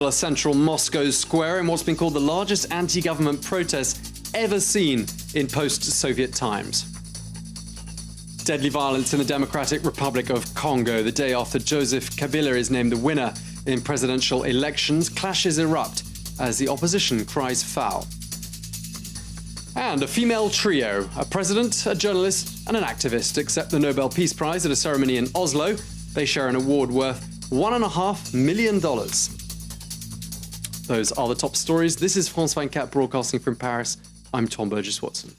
A central Moscow square in what's been called the largest anti-government protest ever seen in post-Soviet times. Deadly violence in the Democratic Republic of Congo. The day after Joseph Kabila is named the winner in presidential elections, clashes erupt as the opposition cries foul. And a female trio, a president, a journalist and an activist, accept the Nobel Peace Prize at a ceremony in Oslo. They share an award worth $1.5 million. Those are the top stories. This is France-24 broadcasting from Paris. I'm Tom Burgess-Watson.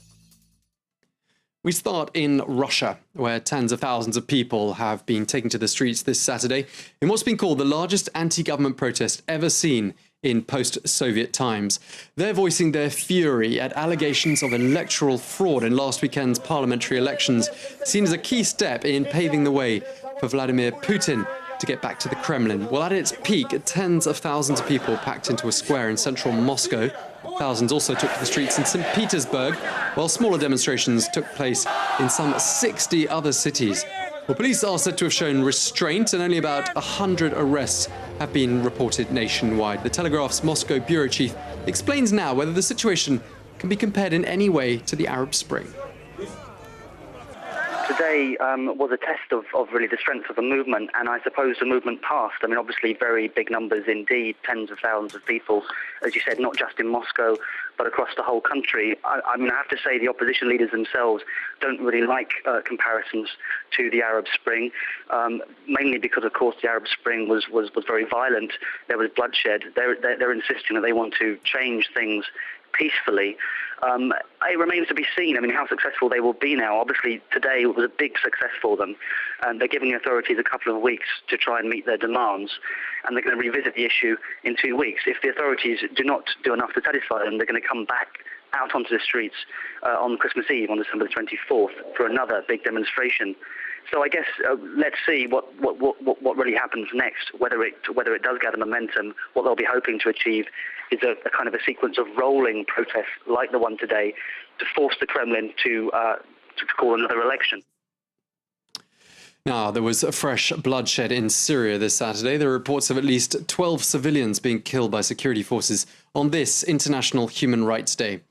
We start in Russia, where tens of thousands of people have been taken to the streets this Saturday in what's been called the largest anti-government protest ever seen in post-Soviet times. They're voicing their fury at allegations of electoral fraud in last weekend's parliamentary elections, seen as a key step in paving the way for Vladimir Putin to get back to the Kremlin. Well, at its peak, tens of thousands of people packed into a square in central Moscow. Thousands also took to the streets in St. Petersburg, while smaller demonstrations took place in some 60 other cities. Well, police are said to have shown restraint, and only about 100 arrests have been reported nationwide. The Telegraph's Moscow bureau chief explains now whether the situation can be compared in any way to the Arab Spring. Today was a test of really the strength of the movement, and I suppose the movement passed. I mean, obviously very big numbers indeed, tens of thousands of people, as you said, not just in Moscow, but across the whole country. I mean, I have to say the opposition leaders themselves don't really like comparisons to the Arab Spring, mainly because, of course, the Arab Spring was very violent. There was bloodshed. They're insisting that they want to change things peacefully. It remains to be seen, I mean, how successful they will be now. Obviously, today was a big success for them, and they're giving the authorities a couple of weeks to try and meet their demands, and they're going to revisit the issue in 2 weeks. If the authorities do not do enough to satisfy them, they're going to come back out onto the streets on Christmas Eve, on December the 24th, for another big demonstration. So I guess let's see what really happens next, whether it does gather momentum. What they'll be hoping to achieve is a kind of a sequence of rolling protests like the one today to force the Kremlin to call another election. Now, there was a fresh bloodshed in Syria this Saturday. There are reports of at least 12 civilians being killed by security forces on this International Human Rights Day.